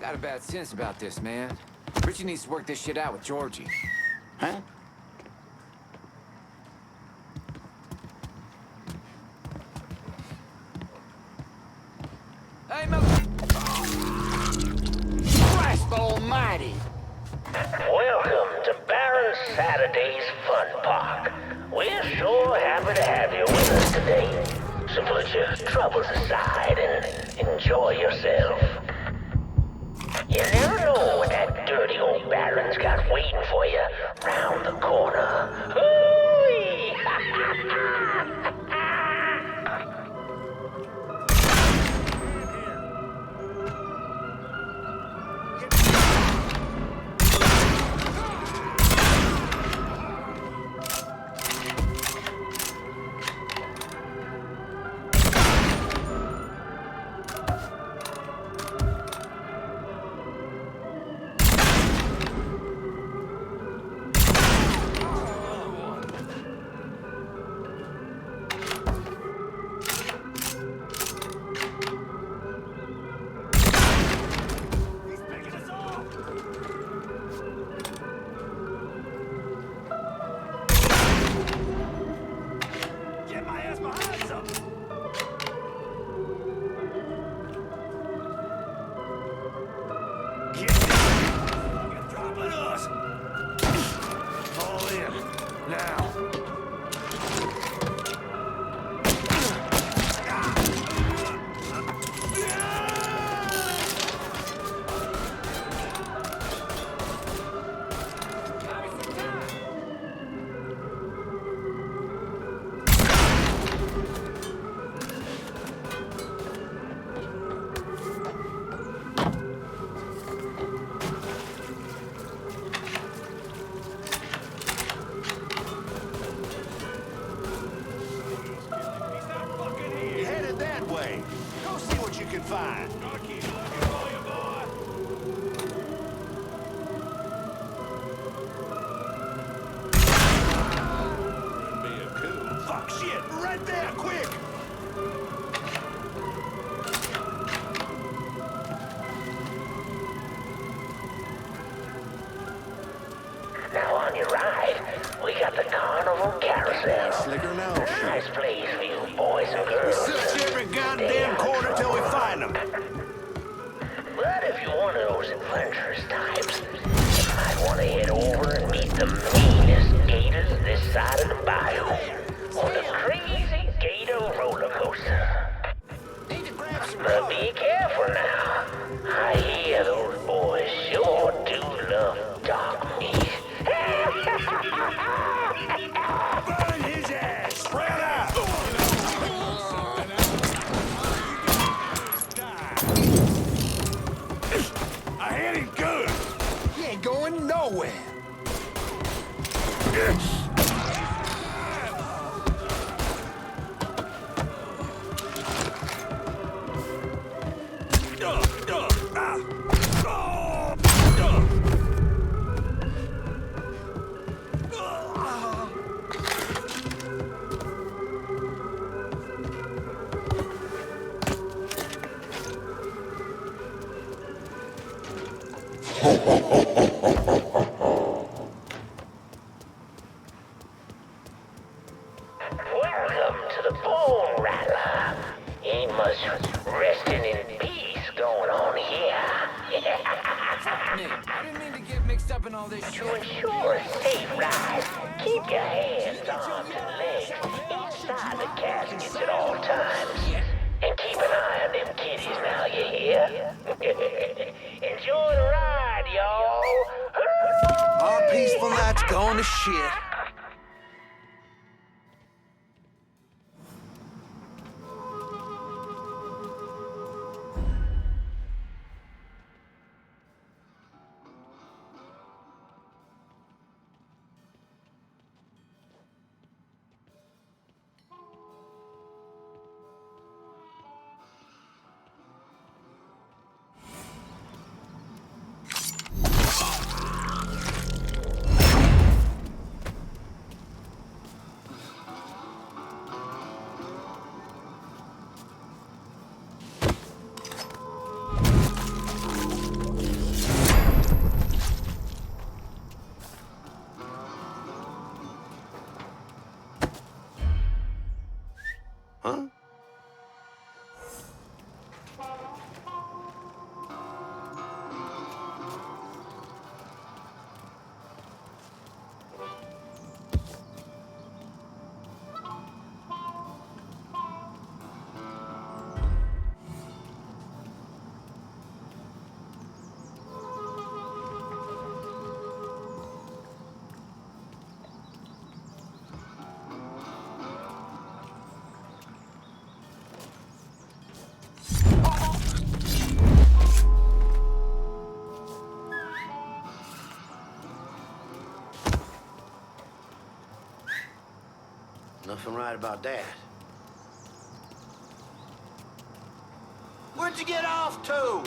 got a bad sense about this, man. Richie needs to work this shit out with Georgie. Huh? Hey, mother... Christ almighty! Welcome to Baron Saturday's Fun Park. We're sure happy to have you with us today. So put your troubles aside and enjoy yourself. You never know what that dirty old Baron's got waiting for you round the corner. Hooey! Now on your ride, we got the Carnival Carousel. Slicker now. Nice place for you boys and girls. Search every goddamn corner till we find them. But if you're one of those adventurous types, you might want to head over and meet the meanest gators this side of the bayou on the Crazy Gator roller coaster. But be careful now. I hear those boys sure do love dark meat. Burn his ass! Spread out! I hit him good! He ain't going nowhere! Welcome to the Bone Rattler. Ain't much resting in peace going on here. Nick, I didn't mean to get mixed up in all this To shit. ensure a safe ride, keep your hands, arms, and legs inside the caskets at all times. And keep an eye on them kitties now, you hear? Enjoy the ride, y'all. Our peaceful night's gone to shit. Huh? Nothing right about that. Where'd you get off to?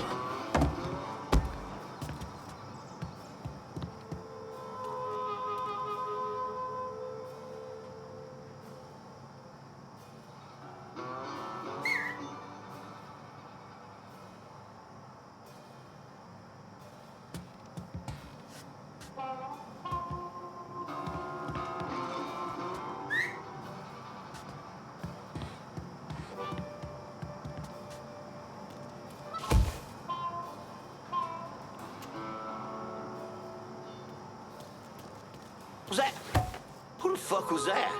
Was that? Who the fuck was that?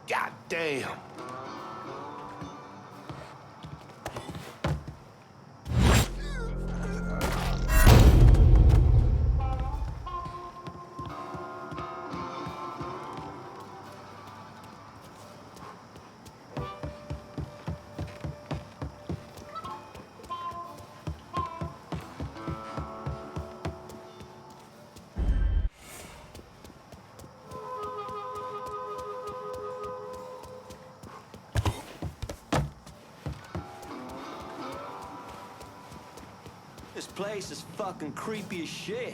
God damn. This place is fucking creepy as shit.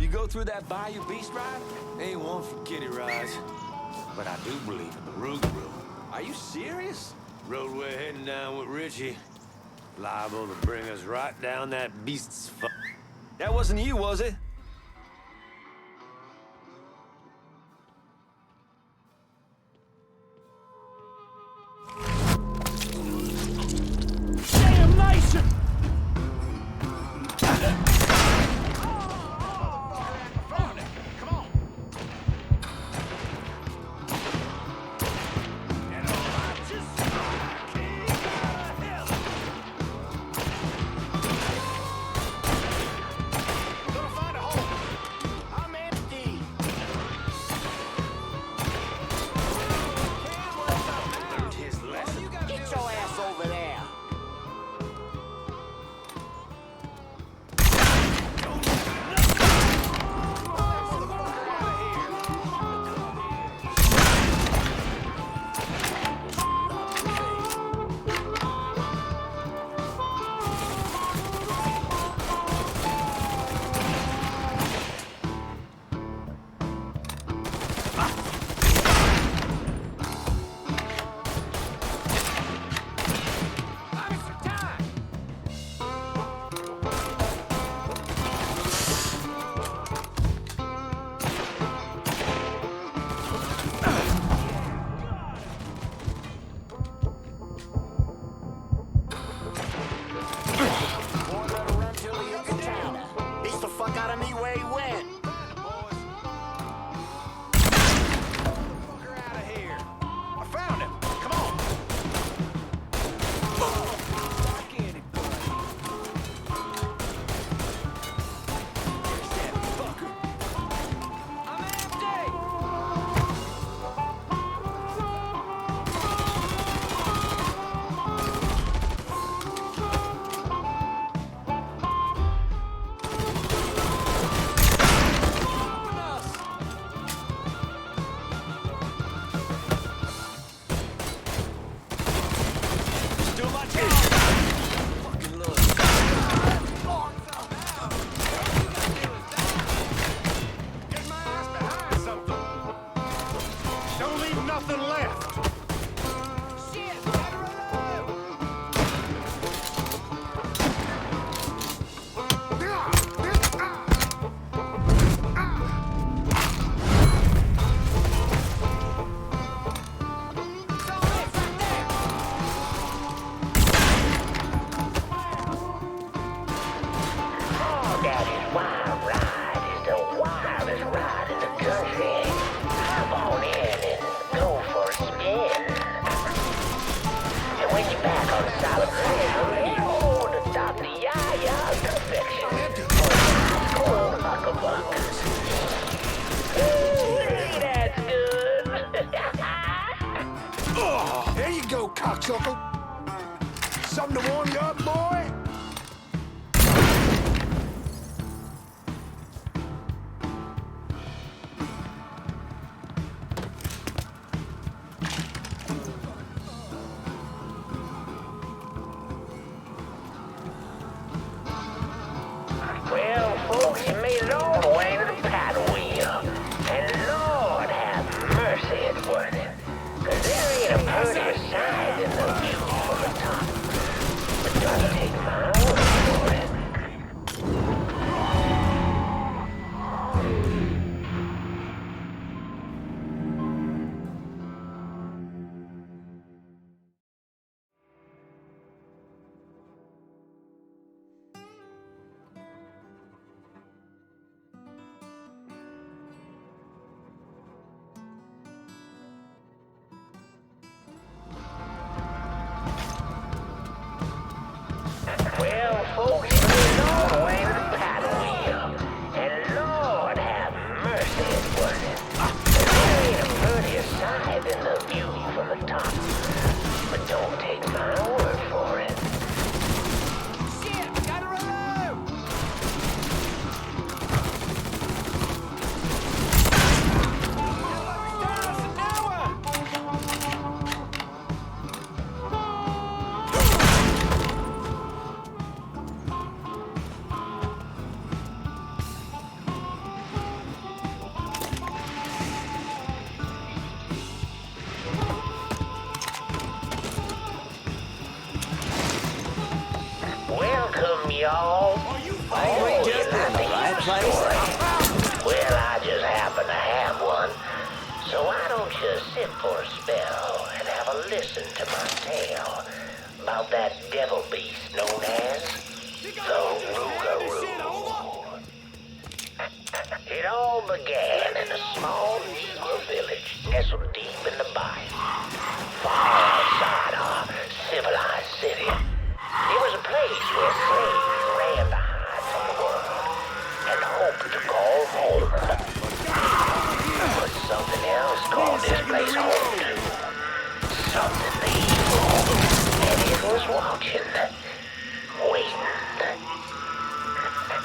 You go through that Bayou Beast ride? Ain't one for kiddie rides. But I do believe in the Rougarou. Are you serious? Road we're heading down with Richie. Liable to bring us right down that beast's That wasn't you, was it? Damn nation! Gonna find a nothing left. Shit! Gotta reload! Zombies right there! Oh, Daddy's wild ride is the wildest ride in the country. Hop on in and go for a spin. And when you're back on solid ground, you hold the Dr. Yaya's perfection. Cold hucklebuck. Ooh, that's good. Oh, there you go, cocksucker. Something to warm you up, boy? Well, folks, you made it all the way to the paddle wheel. And Lord have mercy, it's worth it. 'Cause there ain't a prettier sight than the view from the top. But don't take my word for it. Well, folks, you made it all the way to the paddle wheel. And Lord have mercy, it's worth it. 'Cause there ain't a prettier sight than the view from the top. But don't take my word for it. Shit! Gotta reload! Welcome, y'all. Oh, ain't just in the right place. Well, I just happen to have one. So why don't you sit for a spell and have a listen to my tale about that devil beast known as the Rougarou. It all began in a small Negro village nestled deep in the bayou, far outside our civilized city. It was a place where slaves ran to hide from the world and hoped to call home. But something else called this place home too. Something evil. And it was watching, waiting.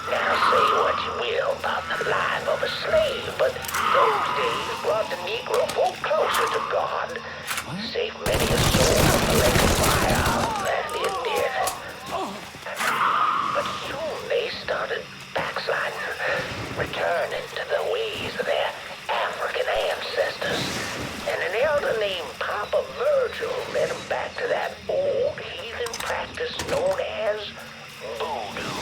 Now say what you will about the life of a slave, but those days brought the Negro folk closer to God. Saved many a soul from the lake of fire that it did. But soon they started backsliding, returning to the ways of their African ancestors. And an elder named Papa Virgil led them back to that old heathen practice known as voodoo.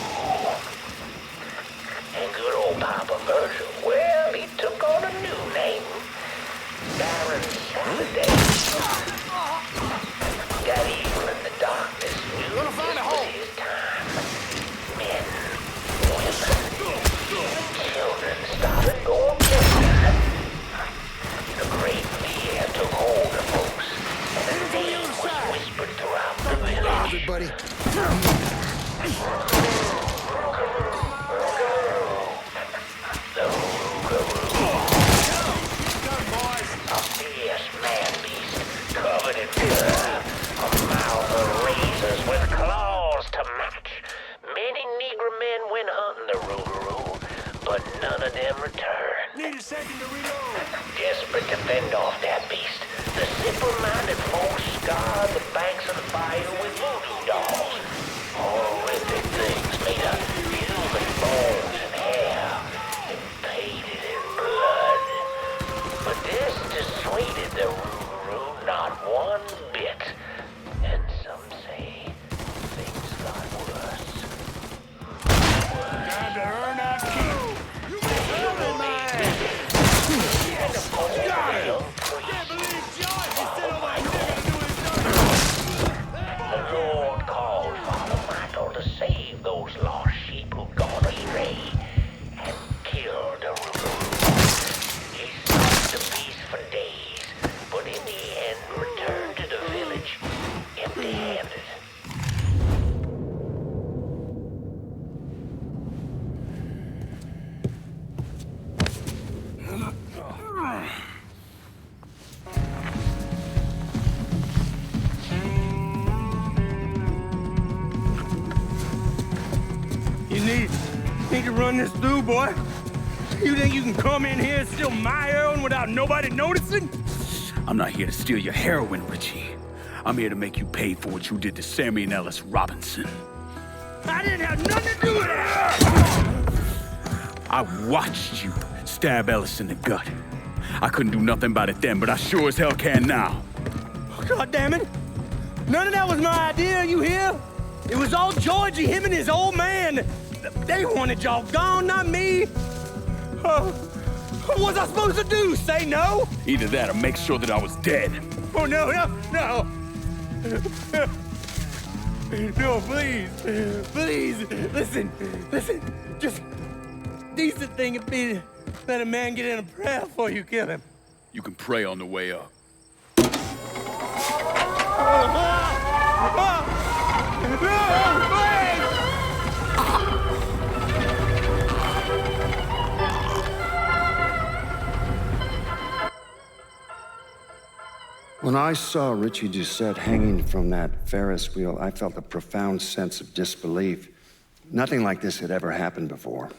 And good old Papa Virgil, well, he took on a new name. Baron Saturday. That evil in the darkness knew this was his time. Men, women, children started going missing. The great fear took hold of folks, and a name was whispered throughout the village. Everybody. The Rougarou. A fierce man-beast covered in fur, a mouth of razors with claws to match. Many Negro men went hunting the Rougarou, but none of them returned. Need a second to reload. Desperate to fend off that beast, the simple-minded folks scarred the banks of the bayou with voodoo dolls. Horrific things made of human bones and hair, and painted in blood. But this dissuaded the run this through, boy. You think you can come in here and steal my heroin without nobody noticing? I'm not here to steal your heroin, Richie. I'm here to make you pay for what you did to Sammy and Ellis Robinson. I didn't have nothing to do with that! I watched you stab Ellis in the gut. I couldn't do nothing about it then, but I sure as hell can now. God damn it! None of that was my idea, you hear? It was all Georgie, him and his old man. They wanted y'all gone, not me. What was I supposed to do? Say no? Either that or make sure that I was dead. Oh, no. No, please. Please, listen. Just decent thing would be to let a man get in a prayer before you kill him. You can pray on the way up. When I saw Richie Doucette hanging from that Ferris wheel, I felt a profound sense of disbelief. Nothing like this had ever happened before.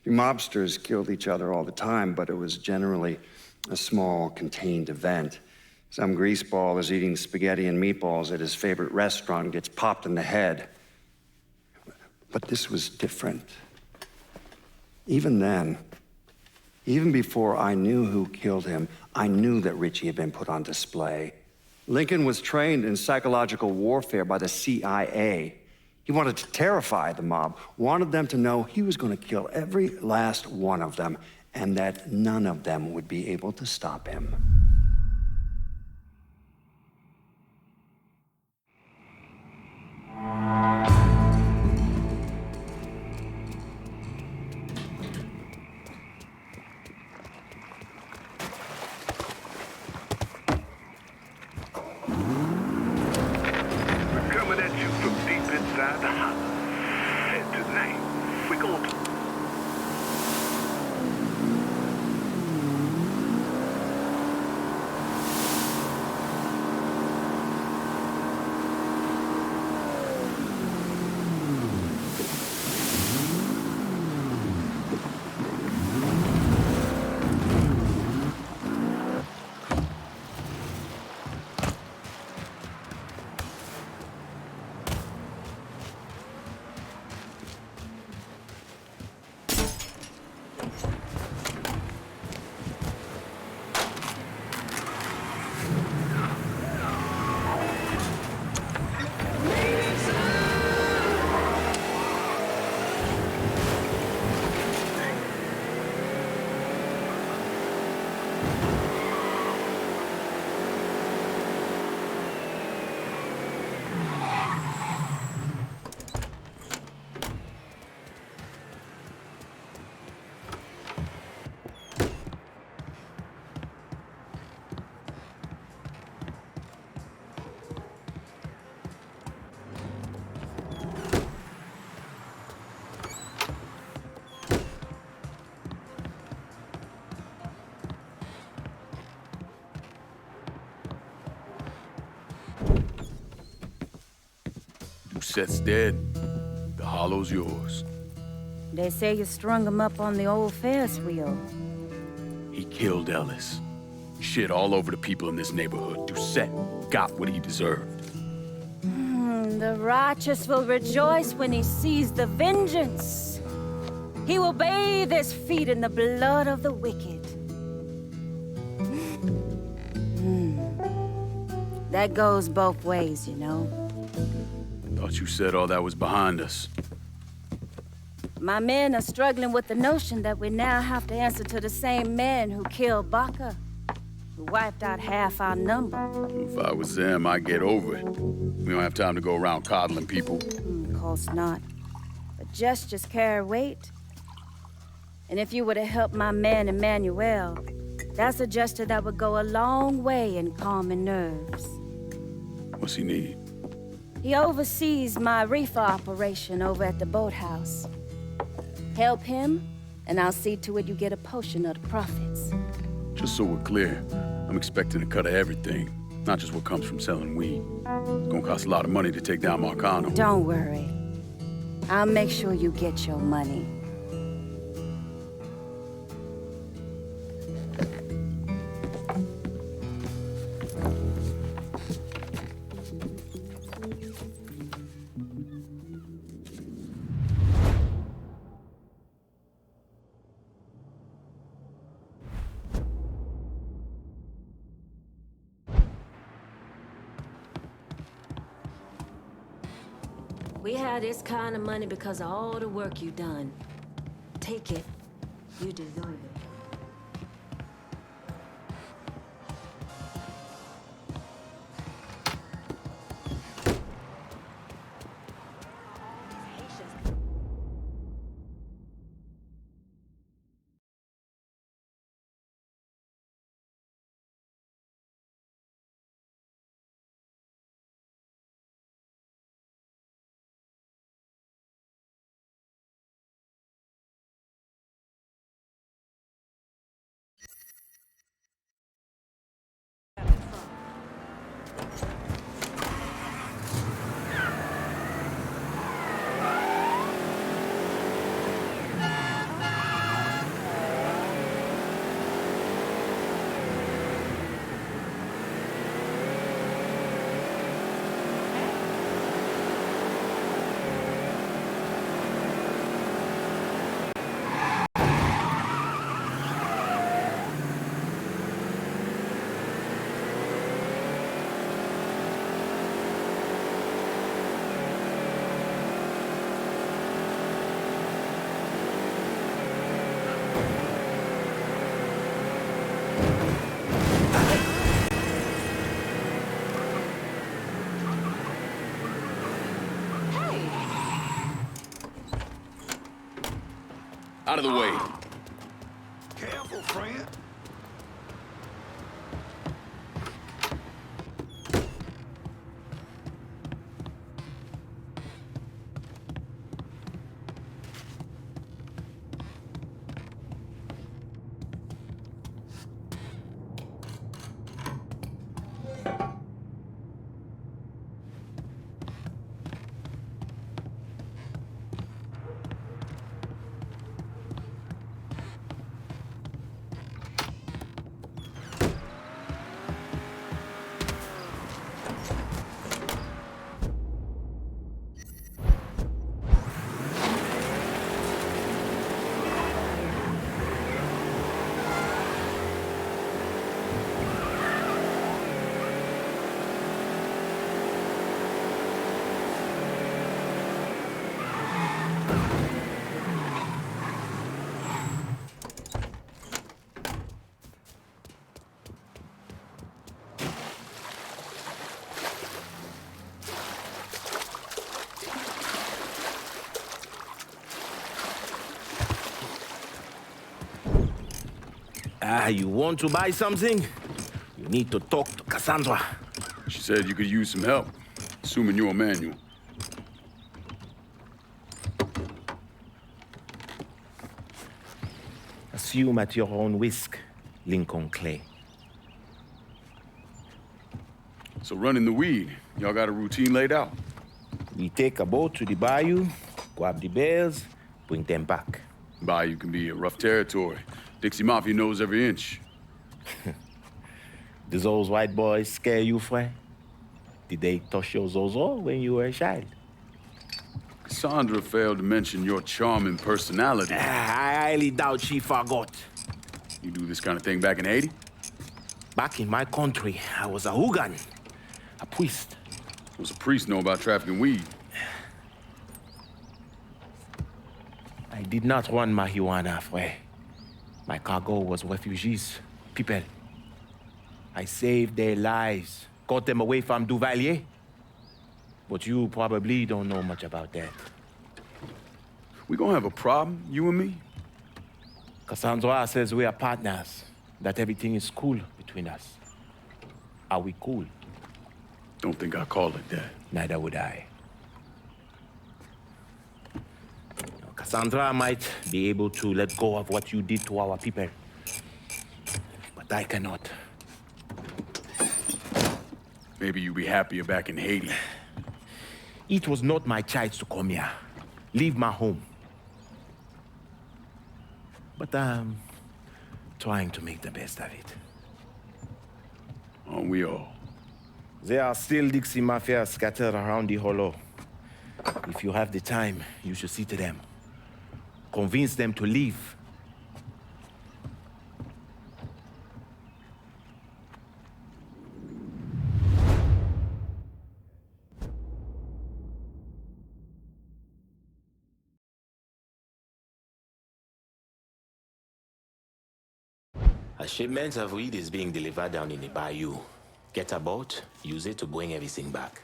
You mobsters killed each other all the time, but it was generally a small, contained event. Some greaseball is eating spaghetti and meatballs at his favorite restaurant and gets popped in the head. But this was different. Even then, even before I knew who killed him, I knew that Richie had been put on display. Lincoln was trained in psychological warfare by the CIA. He wanted to terrify the mob, wanted them to know he was going to kill every last one of them, and that none of them would be able to stop him. Coming at you from deep inside the house. And tonight, we're going to... Doucette's dead. The hollow's yours. They say you strung him up on the old Ferris wheel. He killed Ellis. Shit all over the people in this neighborhood. Doucette got what he deserved. The righteous will rejoice when he sees the vengeance. He will bathe his feet in the blood of the wicked. That goes both ways, you know. Thought you said all that was behind us. My men are struggling with the notion that we now have to answer to the same men who killed Baca, who wiped out half our number. If I was them, I'd get over it. We don't have time to go around coddling people. Of course not. But gestures carry weight. And if you were to help my man Emmanuel, that's a gesture that would go a long way in calming nerves. What's he need? He oversees my reefer operation over at the boathouse. Help him, and I'll see to it you get a portion of the profits. Just so we're clear, I'm expecting a cut of everything, not just what comes from selling weed. It's gonna cost a lot of money to take down Marcano. Don't worry. I'll make sure you get your money. We had this kind of money because of all the work you done. Take it. You deserve it. Out of the way. Careful, friend. You want to buy something? You need to talk to Cassandra. She said you could use some help, assuming you're Emmanuel. Assume at your own risk, Lincoln Clay. So running the weed, y'all got a routine laid out? We take a boat to the bayou, grab the bears, bring them back. Bayou can be a rough territory. Dixie Mafia knows every inch. Do those white boys scare you, Fred? Did they touch your zozo when you were a child? Cassandra failed to mention your charming personality. I highly doubt she forgot. You do this kind of thing back in Haiti? Back in my country, I was a hooligan, a priest. What's a priest know about trafficking weed? I did not run marijuana, Fred. My cargo was refugees, people. I saved their lives, got them away from Duvalier. But you probably don't know much about that. We gonna have a problem, you and me? Cassandra says we are partners, that everything is cool between us. Are we cool? Don't think I call it that. Neither would I. Cassandra might be able to let go of what you did to our people. But I cannot. Maybe you'd be happier back in Haiti. It was not my choice to come here. Leave my home. But I'm trying to make the best of it. Aren't we all? There are still Dixie Mafia scattered around the hollow. If you have the time, you should see to them. Convince them to leave. A shipment of weed is being delivered down in the bayou. Get a boat, use it to bring everything back.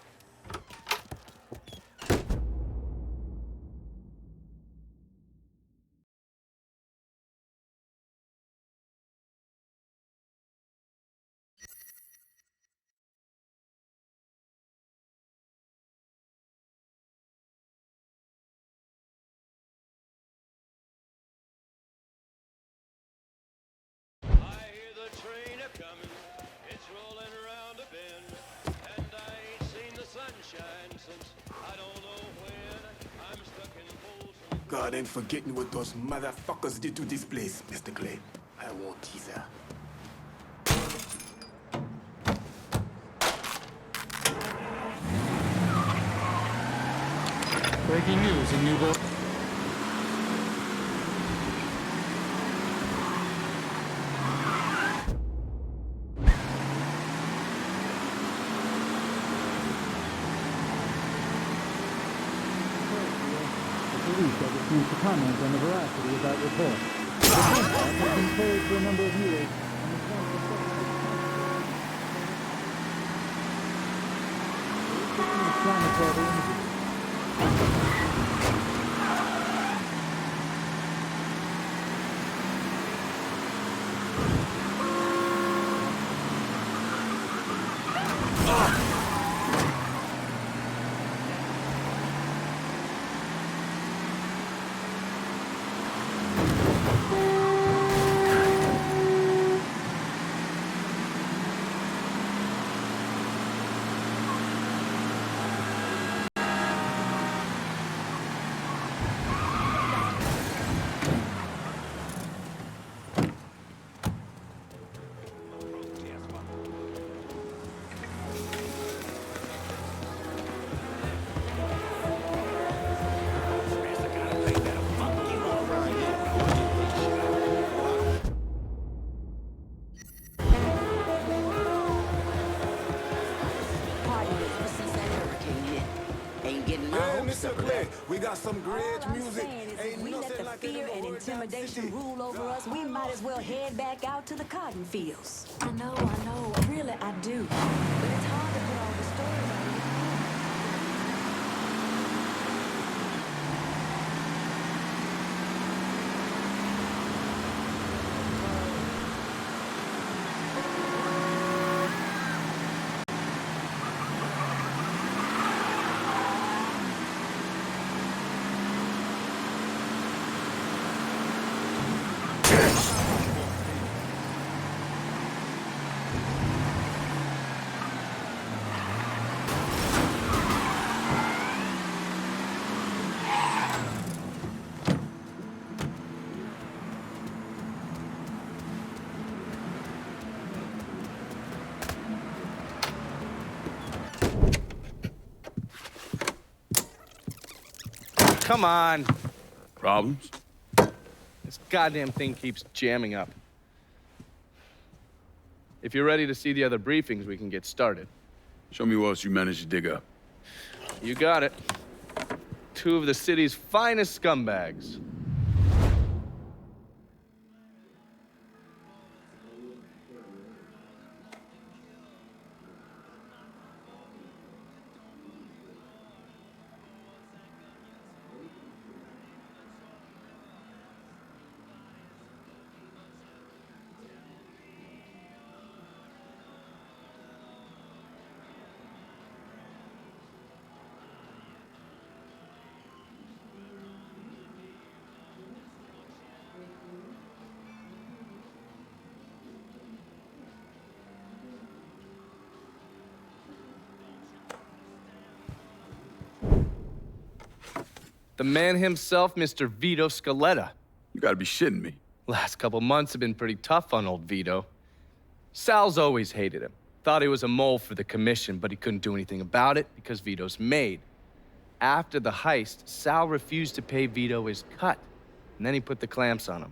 God ain't forgetting what those motherfuckers did to this place, Mr. Clay. I won't either. Breaking news in Newport. Police have refused to comment on the veracity of that report. The contract has been closed for a number of years. Inflammatory images. We got some great music. If we let the fear and intimidation rule over us, we might as well head back out to the cotton fields. I know, really I do. But it's hard to put all the stories on you. Come on. Problems? This goddamn thing keeps jamming up. If you're ready to see the other briefings, we can get started. Show me what else you managed to dig up. You got it. 2 of the city's finest scumbags. The man himself, Mr. Vito Scaletta. You gotta be shitting me. Last couple months have been pretty tough on old Vito. Sal's always hated him. Thought he was a mole for the commission, but he couldn't do anything about it because Vito's made. After the heist, Sal refused to pay Vito his cut, and then he put the clamps on him.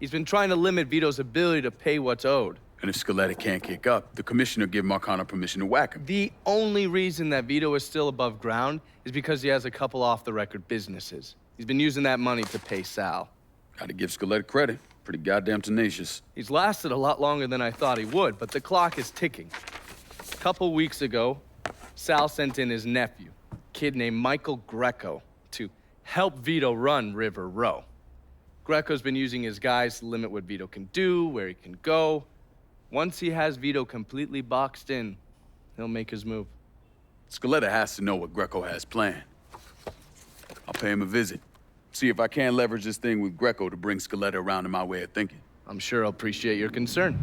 He's been trying to limit Vito's ability to pay what's owed. And if Scaletta can't kick up, the commissioner give Marcano permission to whack him. The only reason that Vito is still above ground is because he has a couple off-the-record businesses. He's been using that money to pay Sal. Gotta give Scaletta credit. Pretty goddamn tenacious. He's lasted a lot longer than I thought he would, but the clock is ticking. A couple weeks ago, Sal sent in his nephew, a kid named Michael Greco, to help Vito run River Row. Greco's been using his guys to limit what Vito can do, where he can go. Once he has Vito completely boxed in, he'll make his move. Scaletta has to know what Greco has planned. I'll pay him a visit. See if I can't leverage this thing with Greco to bring Scaletta around to my way of thinking. I'm sure he'll appreciate your concern.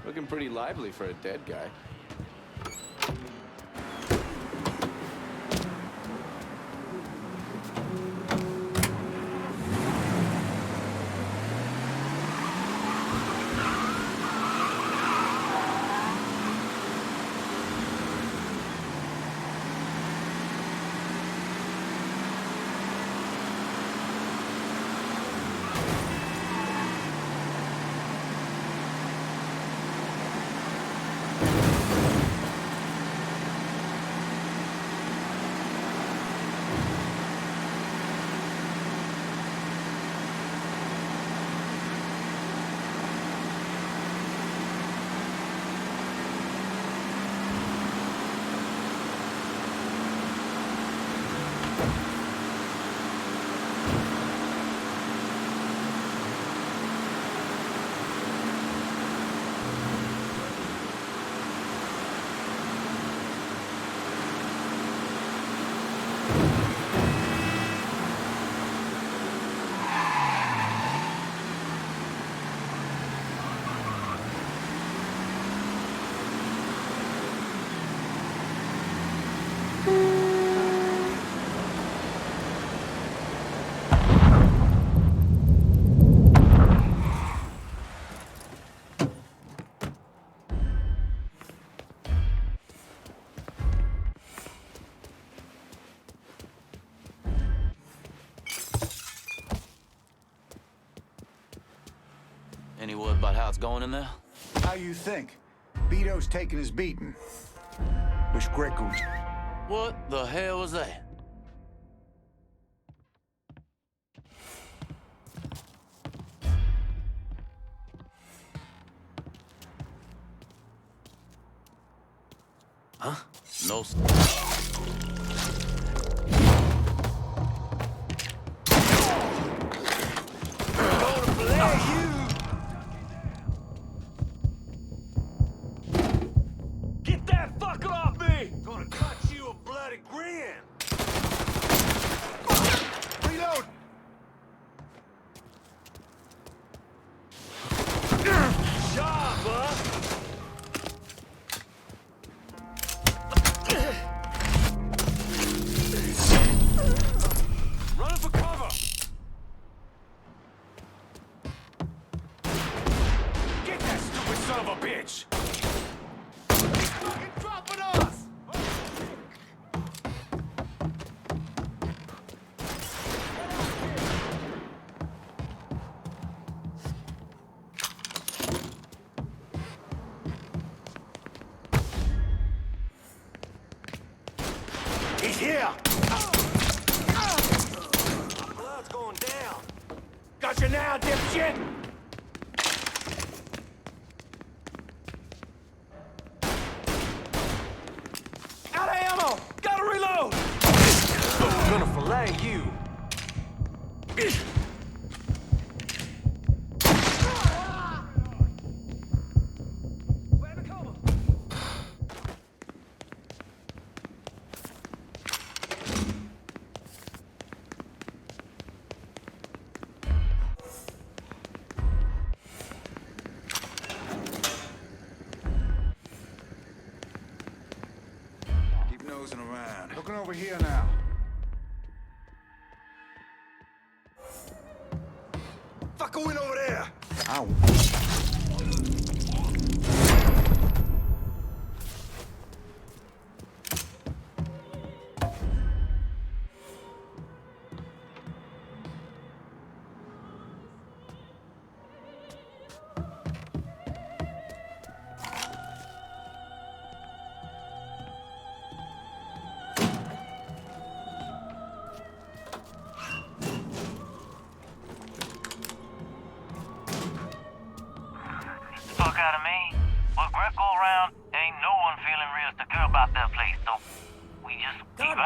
Looking pretty lively for a dead guy. Any word about how it's going in there? How you think? Vito's taking his beating. Wish Greco... What the hell was that? Huh? No. Get that fucker off me! Gonna cut you a bloody grin! Reload! Job, huh? Running for cover! Get that stupid son of a bitch! You're dropping us! He's here! Blood's going down! Got you now, dipshit! Out of ammo! Gotta reload! I'm gonna fillet you! Keep nosing around. Looking over here now. Fucker went over there! Ow.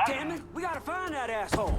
Damn it, we gotta find that asshole.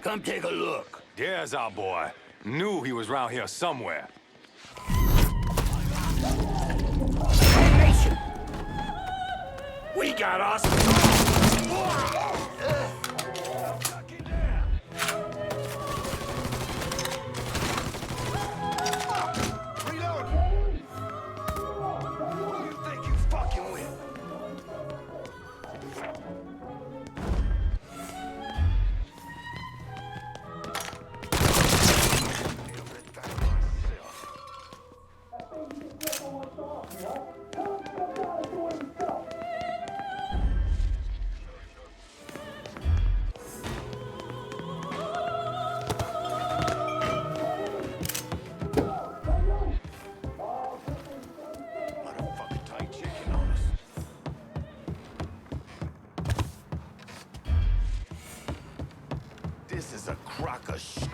Come take a look. There's our boy. Knew he was around here somewhere. Nation! We got us. This is a crock of shit.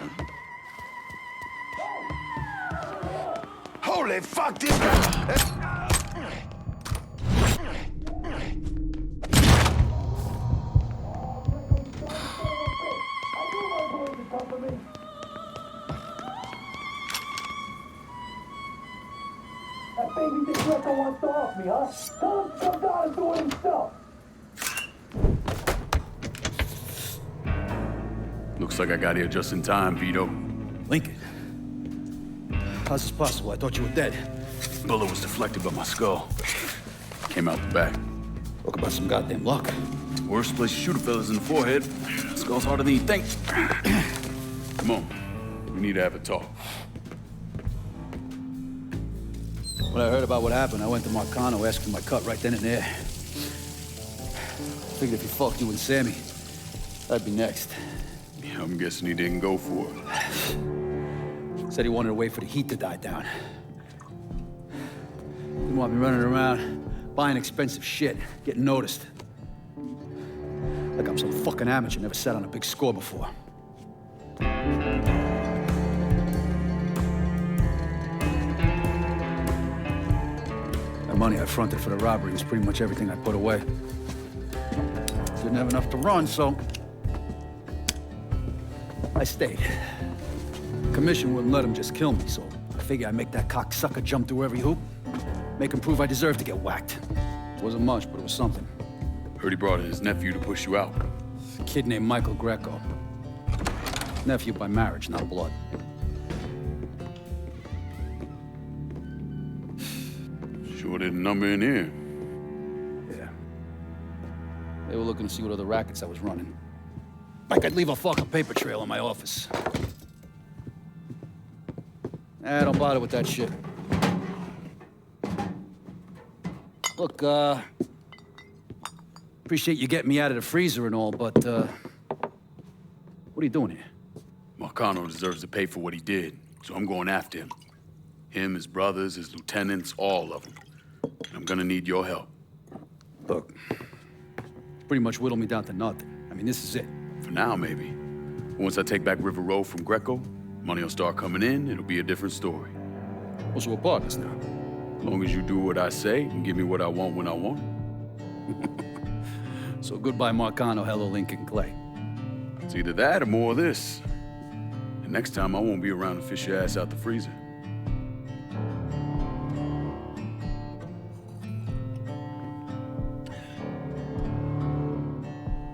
Holy fuck, this guy! That baby dick Greco wants to off me, huh? Tell him to come down and do it himself. Looks like I got here just in time, Vito. Lincoln. How's this possible? I thought you were dead. Bullet was deflected by my skull. Came out the back. Talk about some goddamn luck. Worst place to shoot a fella's in the forehead. Skull's harder than you think. Come on. We need to have a talk. When I heard about what happened, I went to Marcano, asked for my cut right then and there. Figured if he fucked you and Sammy, I'd be next. Yeah, I'm guessing he didn't go for it. Said he wanted to wait for the heat to die down. Didn't want me running around, buying expensive shit, getting noticed. Like I'm some fucking amateur, never sat on a big score before. The money I fronted for the robbery was pretty much everything I put away. Didn't have enough to run, so I stayed. Commission wouldn't let him just kill me, so I figured I'd make that cocksucker jump through every hoop. Make him prove I deserve to get whacked. Wasn't much, but it was something. Heard he brought in his nephew to push you out. A kid named Michael Greco. Nephew by marriage, not blood. Sure didn't number in here. Yeah. They were looking to see what other rackets I was running. Like I'd leave a fucking paper trail in my office. Don't bother with that shit. Look, appreciate you getting me out of the freezer and all, but, what are you doing here? Marcano deserves to pay for what he did, so I'm going after him. Him, his brothers, his lieutenants, all of them. And I'm gonna need your help. Look, pretty much whittled me down to nothing. I mean, this is it. For now, maybe. Once I take back River Road from Greco, money will start coming in, it'll be a different story. Well, so we're partners now. As long as you do what I say and give me what I want when I want it. So goodbye, Marcano. Hello, Lincoln Clay. It's either that or more of this. And next time I won't be around to fish your ass out the freezer.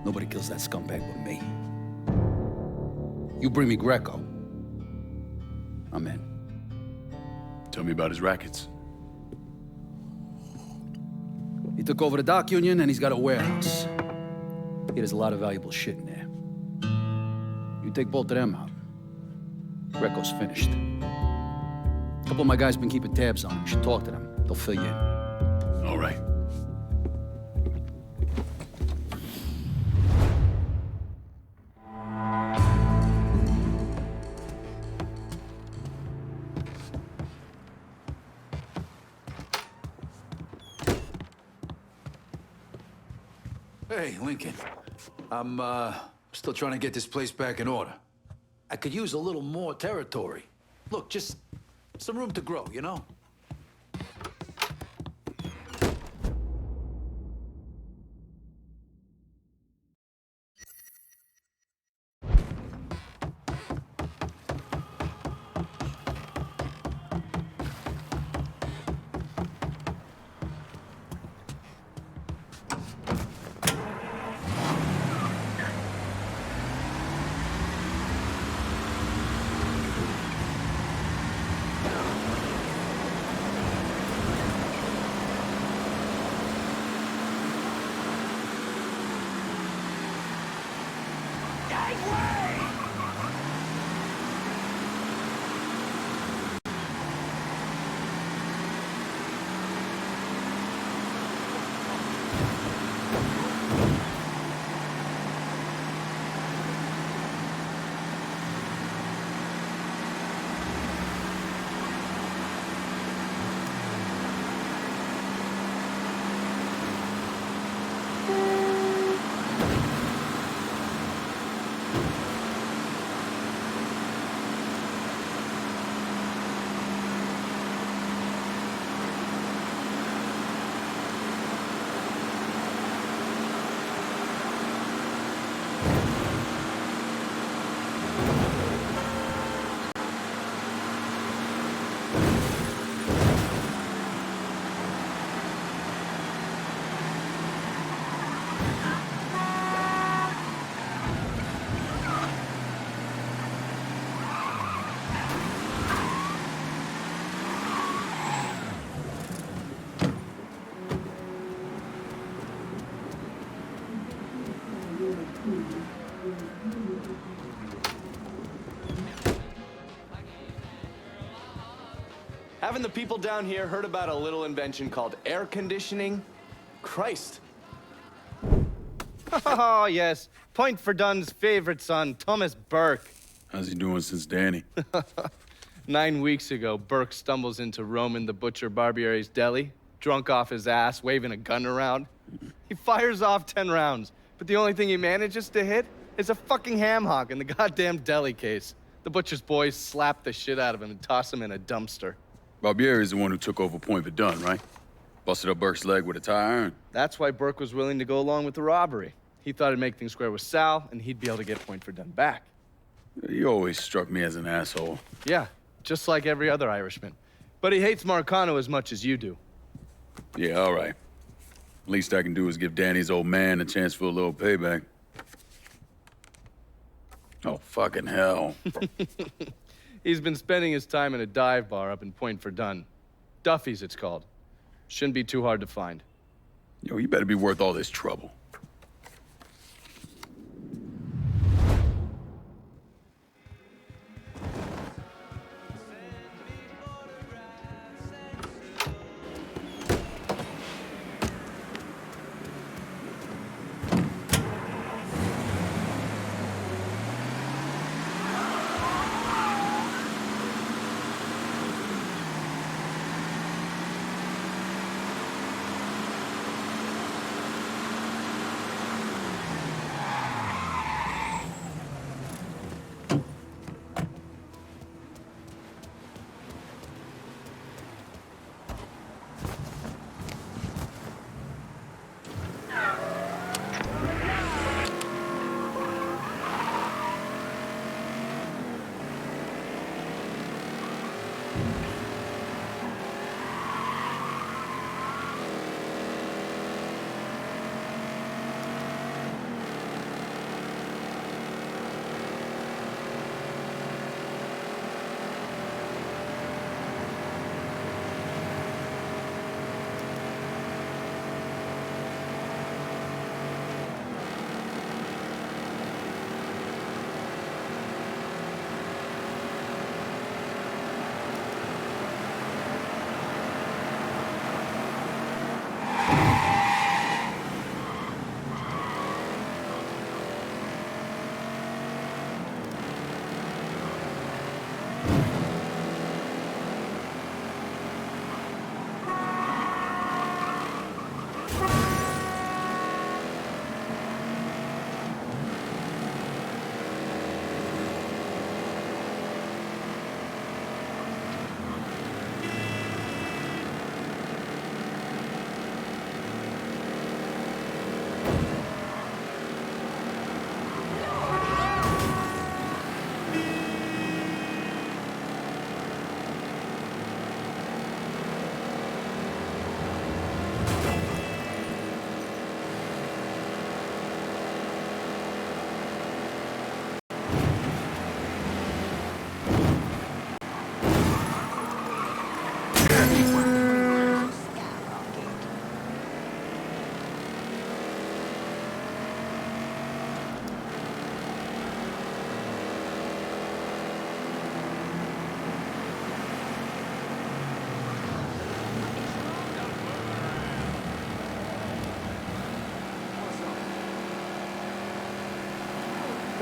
Nobody kills that scumbag but me. You bring me Greco, I'm in. Tell me about his rackets. He took over the dock union and he's got a warehouse. He has a lot of valuable shit in there. You take both of them out, Greco's finished. A couple of my guys been keeping tabs on him. You should talk to them. They'll fill you in. All right. Hey, Lincoln. I'm, still trying to get this place back in order. I could use a little more territory. Look, just some room to grow, you know? Haven't the people down here heard about a little invention called air conditioning? Christ. Oh, yes. Point for Dunn's favorite son, Thomas Burke. How's he doing since Danny? 9 weeks ago, Burke stumbles into Roman the Butcher Barbiere's deli, drunk off his ass, waving a gun around. He fires off 10 rounds, but the only thing he manages to hit is a fucking ham hock in the goddamn deli case. The butcher's boys slap the shit out of him and toss him in a dumpster. Barbieri is the one who took over Point Verdun, right? Busted up Burke's leg with a tire iron. That's why Burke was willing to go along with the robbery. He thought it'd make things square with Sal, and he'd be able to get Point Verdun back. He always struck me as an asshole. Yeah, just like every other Irishman. But he hates Marcano as much as you do. Yeah, all right. Least I can do is give Danny's old man a chance for a little payback. Oh, fucking hell. He's been spending his time in a dive bar up in Point Verdun. Duffy's, it's called. Shouldn't be too hard to find. Yo, you better be worth all this trouble.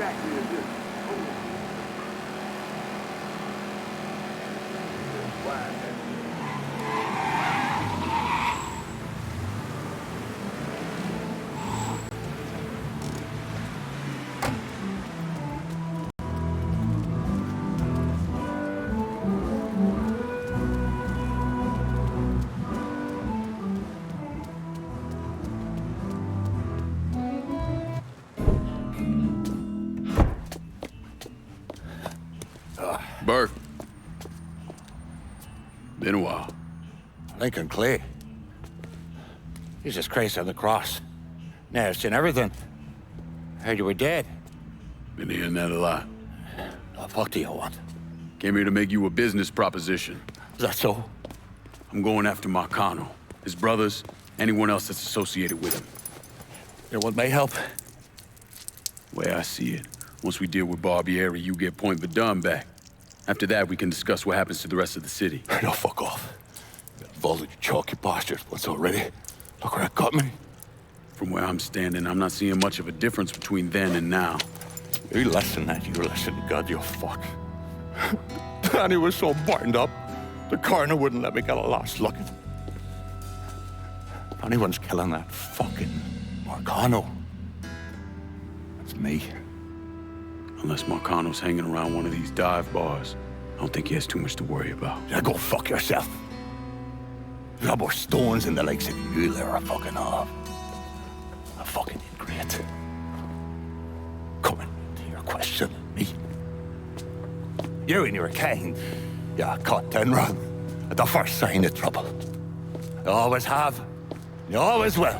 exactly is this? Bert. Been a while. Lincoln Clay. Jesus Christ on the cross. Now I've seen everything. Heard you were dead. Been hearing that a lot. What do you want? Came here to make you a business proposition. Is that so? I'm going after Marcano, his brothers, anyone else that's associated with him. You want my help? Way I see it, once we deal with Barbieri, you get Point Verdun back. After that, we can discuss what happens to the rest of the city. No, fuck off. Involved in your chalky bastards once already. Look where that got me. From where I'm standing, I'm not seeing much of a difference between then and now. You listen, God, you fuck. Danny was so burned up, the coroner wouldn't let me get a last look at him. If anyone's killing that fucking Marcano, it's me. Unless Marcano's hanging around one of these dive bars, I don't think he has too much to worry about. Yeah, go fuck yourself. You got more stones in the lakes than you there are fucking off. A fucking ingrate. Coming to your question, me. You and your king, you caught and run at the first sign of trouble. You always have, you always will.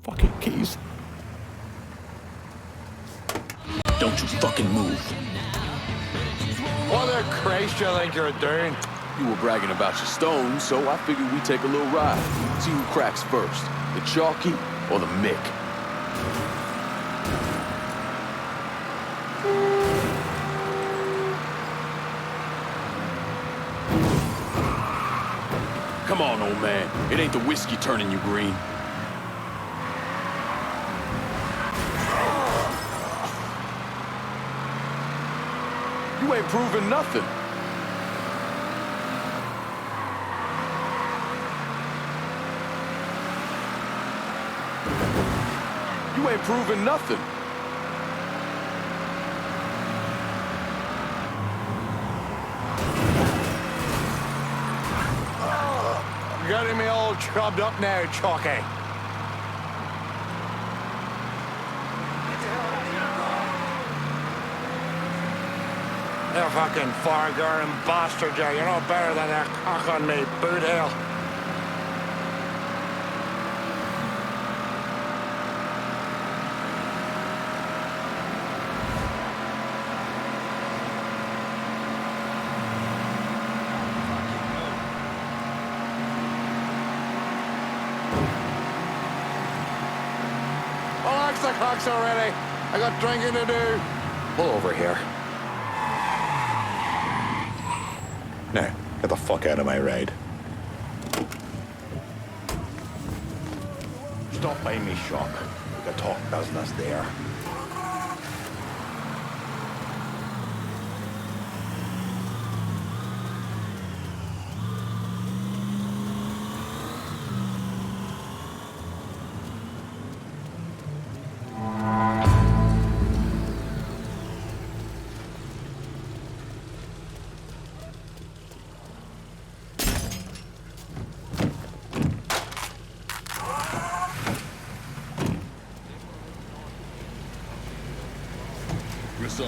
Fucking keys. Don't you fucking move. What the Christ you think you're doing? You were bragging about your stones, so I figured we'd take a little ride. See who cracks first, the Chalky or the Mick. Come on, old man. It ain't the whiskey turning you green. You ain't proving nothing. You ain't proving nothing. You're getting me all chubbed up now, Chalky. You fucking far-going bastard, you. You're no better than that cock on me, boot hill. Relax the cocks already. I got drinking to do. Pull over here. Now, get the fuck out of my ride. Stop by me shop. We can talk business there.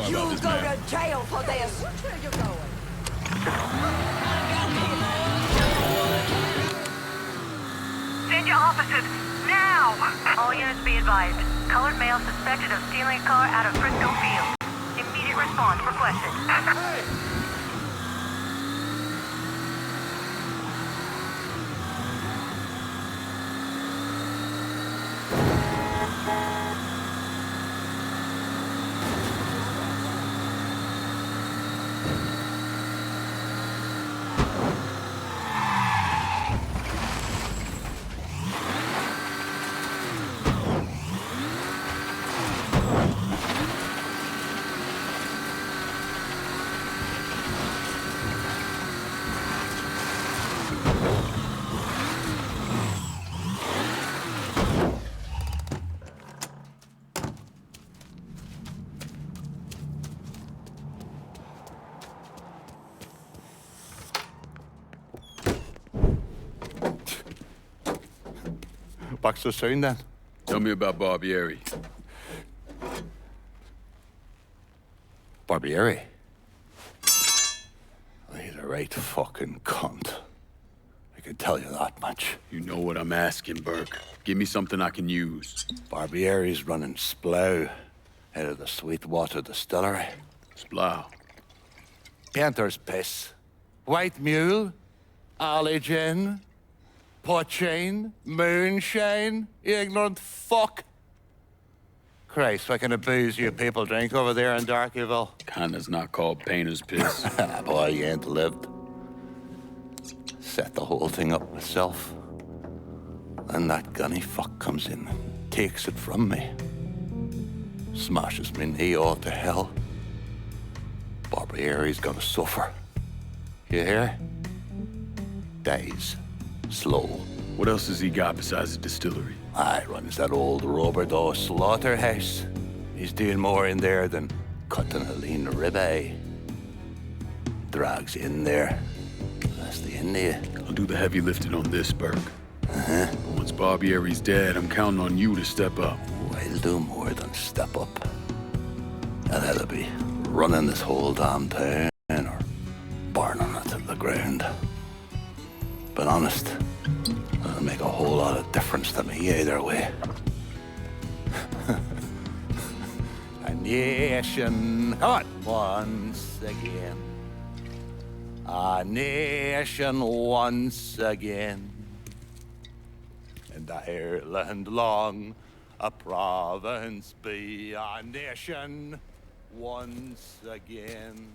You go to jail for this. Where you going? Send your officers now! All units be advised. Colored male suspected of stealing a car out of Frisco Field. Immediate response requested. Back so soon, then? Tell me about Barbieri. Barbieri? He's a right fucking cunt. I can tell you that much. You know what I'm asking, Burke. Give me something I can use. Barbieri's running Splow out of the Sweetwater Distillery. Splow? Painter's piss. White mule. Alley gin. Poachine. Moonshine. You ignorant fuck. Christ, what kind of booze you people drink over there in Darkyville? Kinda's not called painter's piss. Boy, you ain't lived. Set the whole thing up myself. Then that gunny fuck comes in and takes it from me. Smashes me knee all to hell. Barbieri's gonna suffer. You hear? Dies. Slow. What else has he got besides the distillery? Runs that old Robert O. slaughterhouse. He's doing more in there than cutting a lean ribeye. Drags in there. That's the end of you. I'll do the heavy lifting on this, Burke. But once Barbieri's dead, I'm counting on you to step up. I'll do more than step up. I'll either be running this whole damn town or burning it to the ground. But honest, it'll make a whole lot of difference to me either way. A nation, come on, once again. A nation once again. And Ireland long, a province be, a nation once again.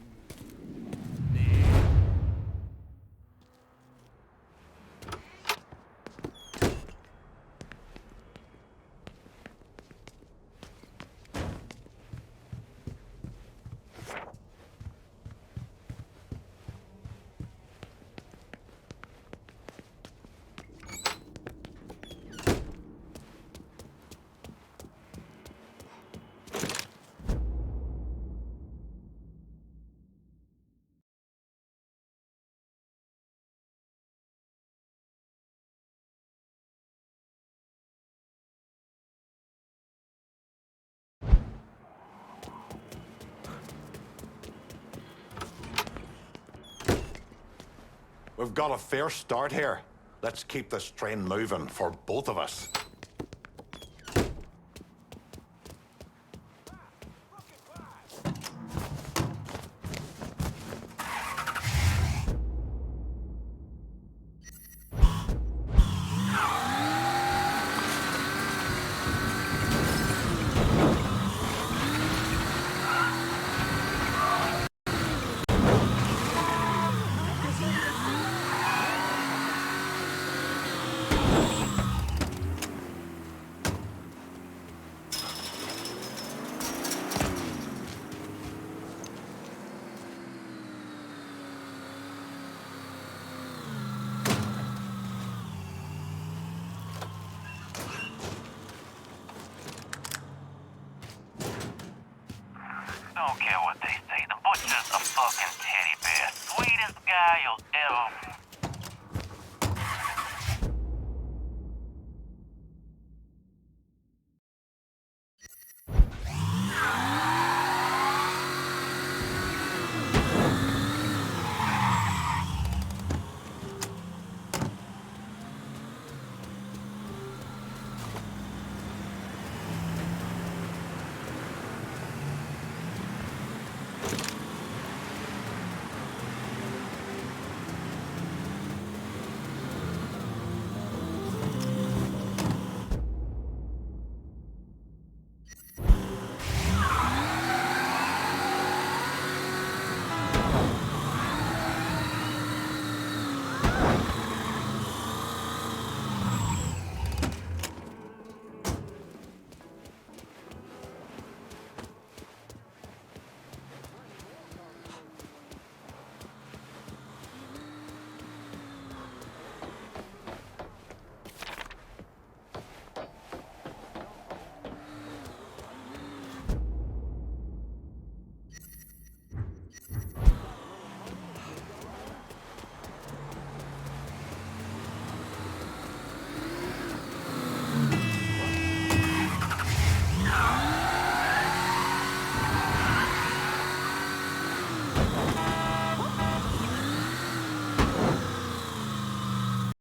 We've got a fair start here. Let's keep this train moving for both of us.